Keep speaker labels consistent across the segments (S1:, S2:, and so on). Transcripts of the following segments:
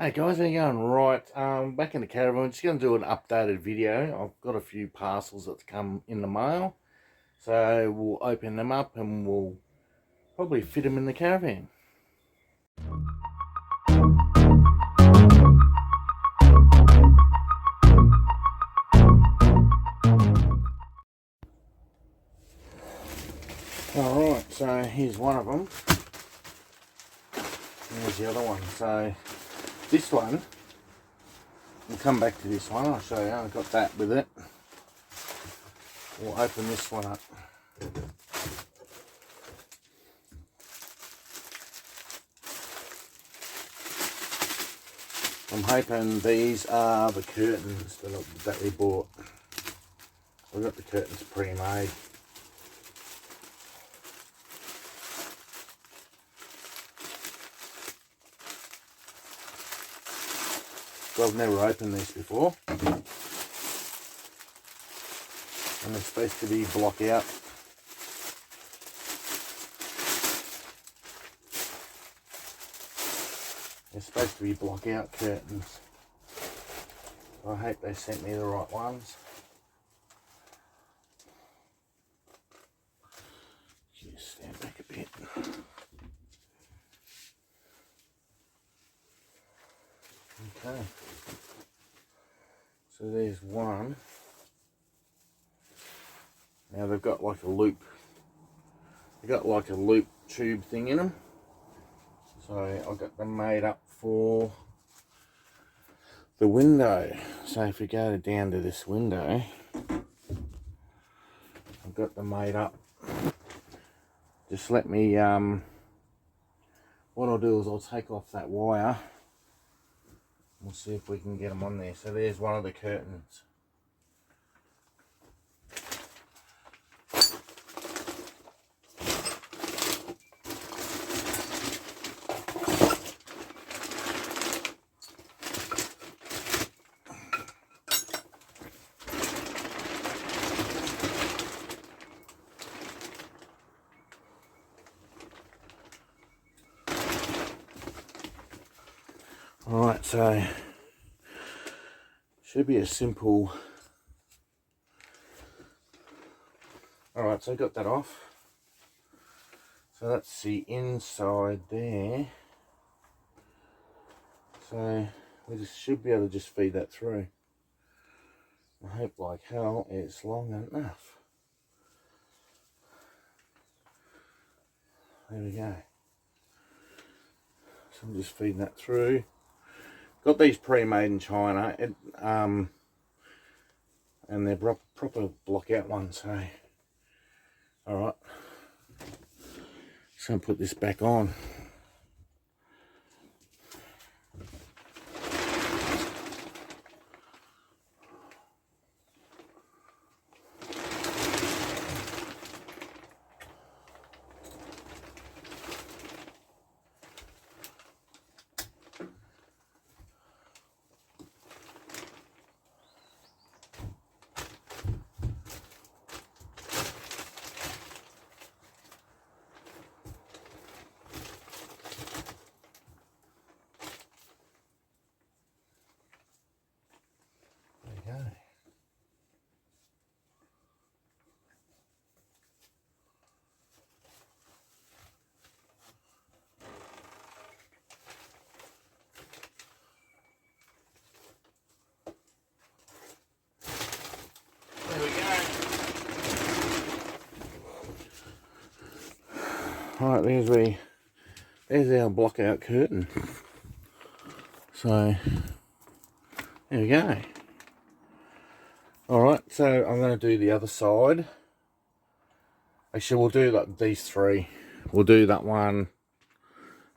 S1: Hey guys, how you going? Right, back in the caravan. I'm just going to do an updated video. I've got a few parcels that's come in the mail, so we'll open them up and we'll probably fit them in the caravan. Alright, so here's one of them. Here's the other one. So this one, we'll come back to this one. I'll show you. I've got that with it. We'll open this one up. I'm hoping these are the curtains that we bought. We've got the curtains pre-made. So I've never opened these before. And they're supposed to be block out. They're supposed to be block out curtains. I hope they sent me the right ones. Just stand back a bit. Okay. So there's one. Now they've got like a loop. They've got like a loop tube thing in them. So I got them made up for the window. So if we go down to this window, I've got them made up. Just let me, what I'll do is I'll take off that wire. We'll see if we can get them on there. So there's one of the curtains. Alright, so should be a simple. Alright, so I got that off. So that's the inside there. So we just should be able to just feed that through. I hope like hell it's long enough. There we go. So I'm just feeding that through. Got these pre-made in China, and they're proper block out ones. So, all right. So I'll put this back on. There we go. There we go. Alright, there's our block out curtain. So there we go. Alright, so I'm going to do the other side. Actually, we'll do like these three. We'll do that one.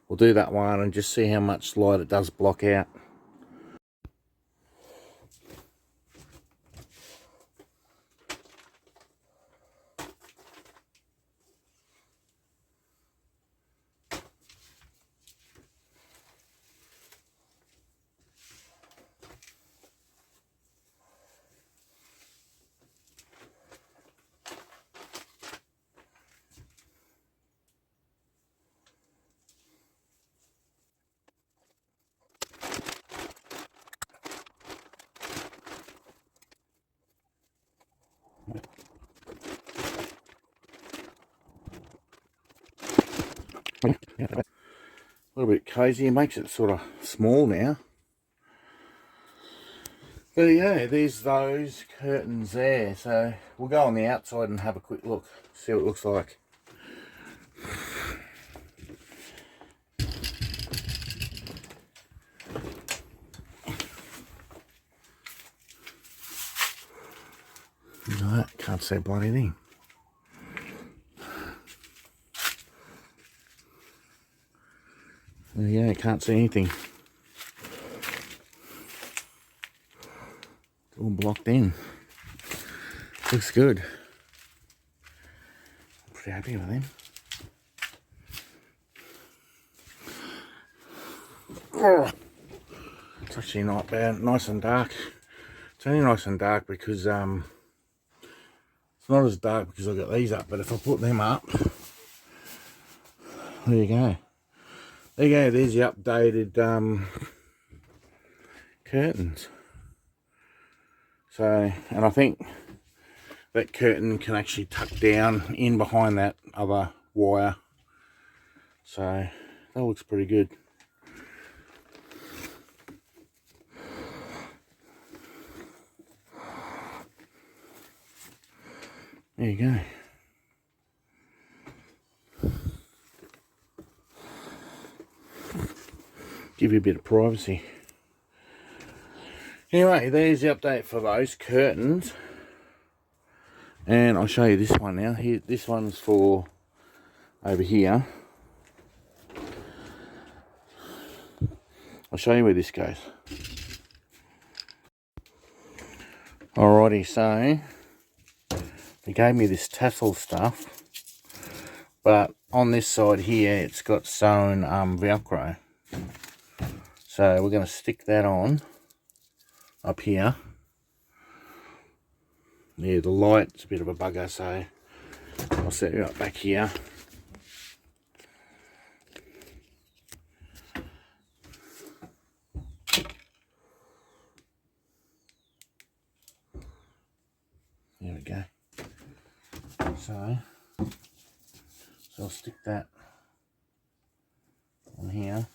S1: We'll do that one and just see how much light it does block out. A little bit cozy. It makes it sort of small now. But yeah, there's those curtains there. So we'll go on the outside and have a quick look, see what it looks like. No, can't see a bloody thing. Yeah, can't see anything. It's all blocked in. Looks good. I'm pretty happy with him. Oh, it's actually not bad. Nice and dark. It's only nice and dark because it's not as dark because I've got these up, but if I put them up, there you go. There you go, there's the updated curtains. So, and I think that curtain can actually tuck down in behind that other wire. So that looks pretty good. There you go. Give you a bit of privacy. Anyway, there's the update for those curtains. And I'll show you this one now. Here, this one's for over here. I'll show you where this goes. Alrighty, so they gave me this tassel stuff, but on this side here it's got sewn Velcro. So we're going to stick that on up here. Yeah, the light's a bit of a bugger, so I'll set it up back here. There we go. So I'll stick that on here.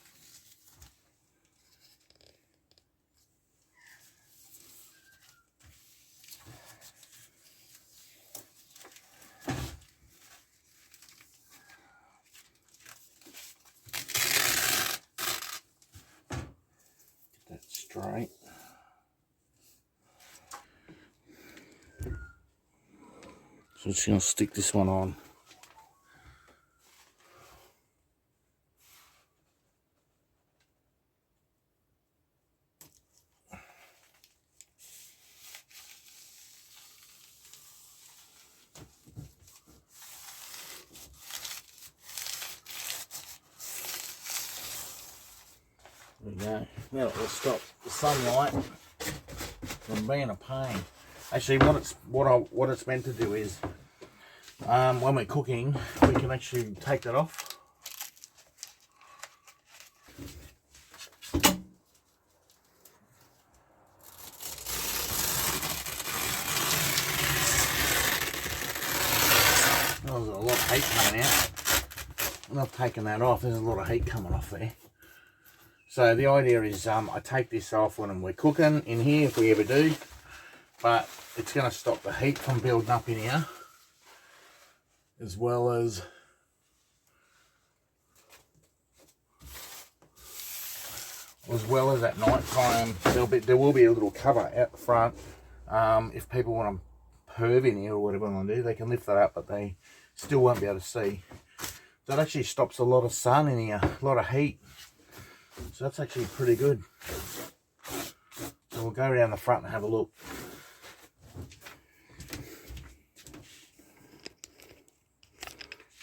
S1: Get that straight. So I'm just going to stick this one on. There we go. Now it will stop the sunlight from being a pain. Actually, what it's meant to do is, when we're cooking, we can actually take that off. Oh, there's a lot of heat coming out. When I've taken that off, there's a lot of heat coming off there. So the idea is I take this off when we're cooking in here, if we ever do, but it's going to stop the heat from building up in here, as well as at night time. There will be a little cover out the front. If people want to perv in here or whatever they want to do, they can lift that up, but they still won't be able to see. So it actually stops a lot of sun in here, a lot of heat. So that's actually pretty good. So we'll go around the front and have a look.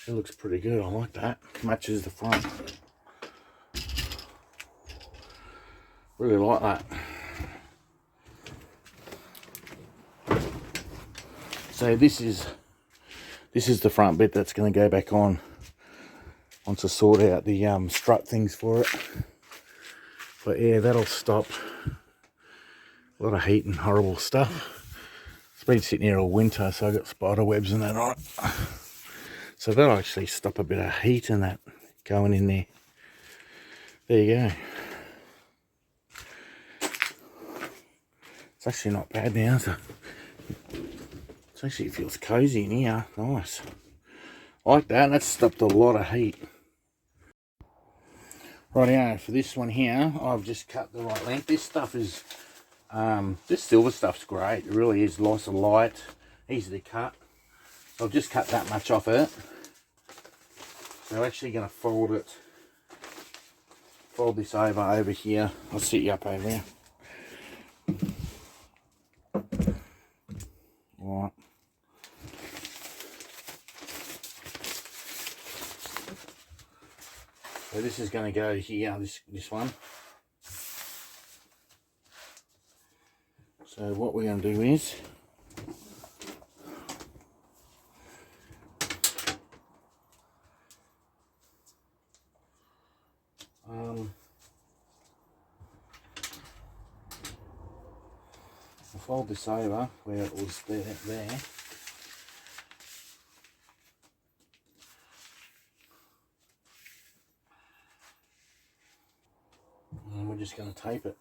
S1: It looks pretty good. I like that. Matches the front. Really like that. So this is the front bit that's going to go back on once I sort out the strut things for it. But yeah, that'll stop a lot of heat and horrible stuff. It's been sitting here all winter, so I've got spider webs and that on it. So that'll actually stop a bit of heat and that going in there. There you go. It's actually not bad now, so it actually feels cozy in here. Nice. I like that. That's stopped a lot of heat. Rightio, for this one here, I've just cut the right length. This stuff is, this silver stuff's great. It really is nice and light, easy to cut. So I've just cut that much off it. So I'm actually going to fold this over here. I'll set you up over here. Alright. So this is going to go here, this one. So what we're going to do is I'll fold this over where it was there. And we're just going to tape it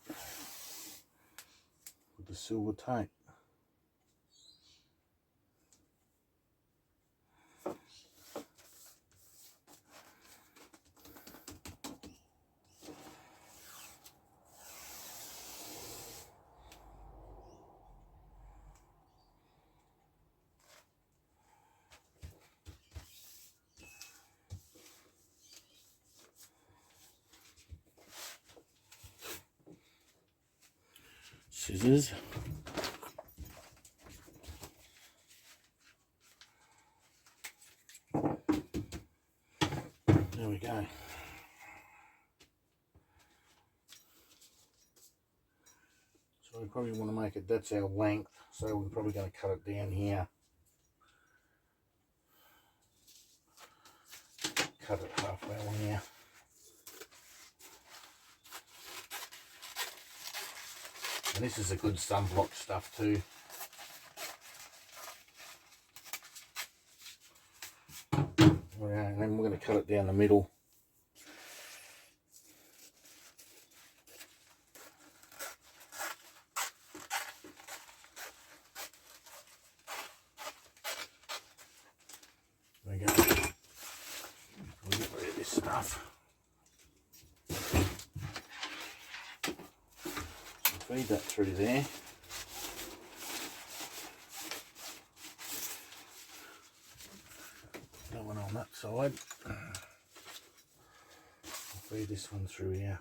S1: with the silver tape. Scissors. There we go. So we probably want to make it, that's our length, so we're probably going to cut it down here. Cut it halfway along here. And this is a good sunblock stuff too. And then we're going to cut it down the middle. There we go. We'll get rid of this stuff. Feed that through there. That one on that side. I'll feed this one through here.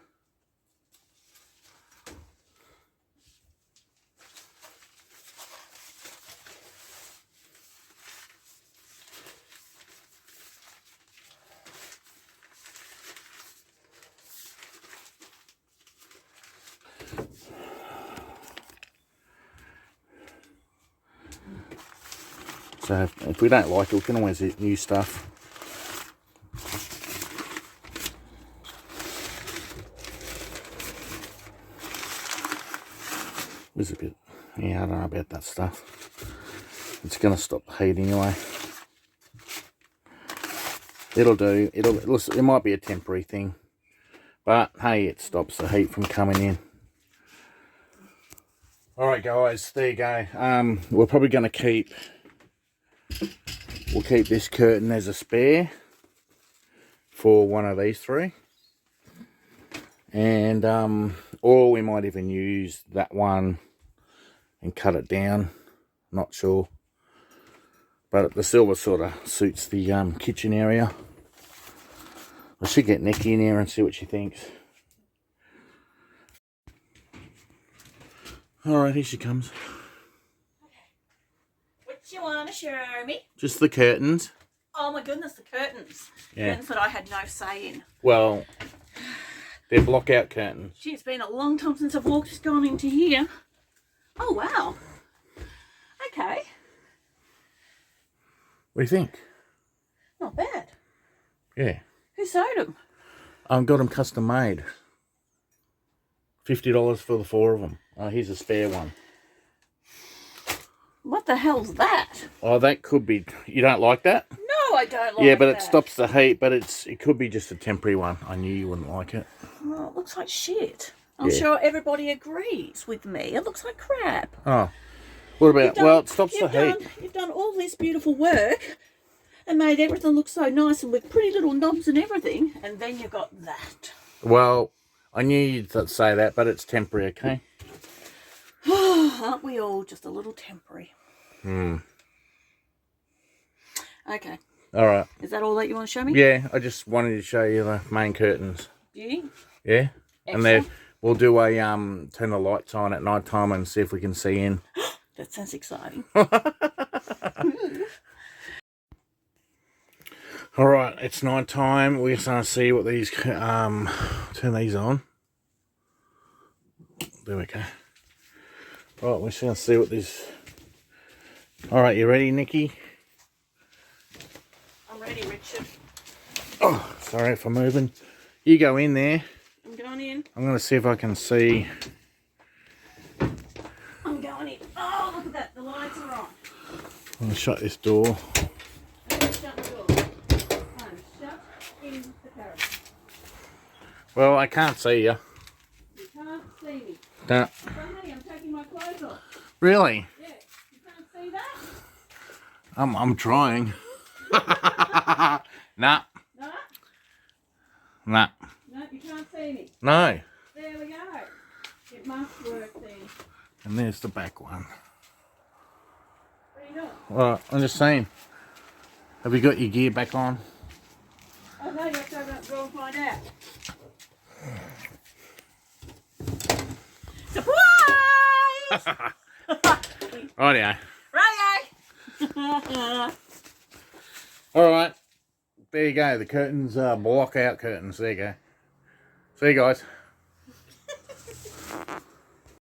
S1: So if we don't like it, we can always use new stuff. There's a bit, yeah, I don't know about that stuff. It's going to stop the heat anyway. It'll do. It might be a temporary thing, but hey, it stops the heat from coming in. All right, guys, there you go. We're probably going to keep. We'll keep this curtain as a spare for one of these three. And or we might even use that one and cut it down. Not sure. But the silver sort of suits the kitchen area. I should get Nikki in here and see what she thinks. Alright, here she comes.
S2: You want to show me?
S1: Just the curtains.
S2: Oh my goodness, the curtains.
S1: Yeah.
S2: Curtains that I had no say in.
S1: Well, they're block out curtains.
S2: Gee, it's been a long time since I've gone into here. Oh wow. Okay.
S1: What do you think?
S2: Not bad.
S1: Yeah.
S2: Who sewed them?
S1: Got them custom made. $50 for the 4 of them. Here's a spare one.
S2: What the hell's that?
S1: Oh, that could be. You don't like that?
S2: I don't like
S1: Yeah, but
S2: that.
S1: it stops the heat, but it could be just a temporary one. I knew you wouldn't like it.
S2: Oh, it looks like shit. I'm
S1: Yeah.
S2: sure everybody agrees with me. It looks like crap.
S1: Oh. What about, well, it stops the heat.
S2: You've done all this beautiful work and made everything look so nice and with pretty little knobs and everything, and then you got that.
S1: Well, I knew you'd say that, but it's temporary, okay?
S2: Aren't we all just a little temporary? Okay.
S1: All right.
S2: Is that all that you want to show me?
S1: Yeah, I just wanted to show you the main curtains.
S2: Beauty.
S1: Yeah?
S2: Excellent.
S1: And then we'll do a, turn the lights on at night time and see if we can see in.
S2: That sounds exciting.
S1: All right, it's night time. We're just going to see what these, turn these on. There we go. Right, we're just going to see what these, all right, you ready, Nikki?
S2: I'm ready, Richard.
S1: Oh, sorry for moving. You go in there.
S2: I'm going in.
S1: I'm going to see if I can see.
S2: I'm going in. Oh, look at that. The lights are on.
S1: I'm going to shut this door.
S2: I'm going to shut the door. I'm shut in the caravan.
S1: Well, I can't see you.
S2: You can't see me.
S1: No.
S2: So, honey, I'm taking my clothes off.
S1: Really?
S2: Yeah. You can't see that?
S1: I'm trying. Nah.
S2: No?
S1: Nah.
S2: No, you can't see me.
S1: No.
S2: There we go. It must work then.
S1: And there's the back one.
S2: What are you doing?
S1: Well, I'm just saying. Have you got your gear back on?
S2: Oh no, you have to open up the door and find out. Surprise!
S1: Rightio.
S2: Righto!
S1: Alright. There you go. The curtains, block out curtains. There you go. See you guys.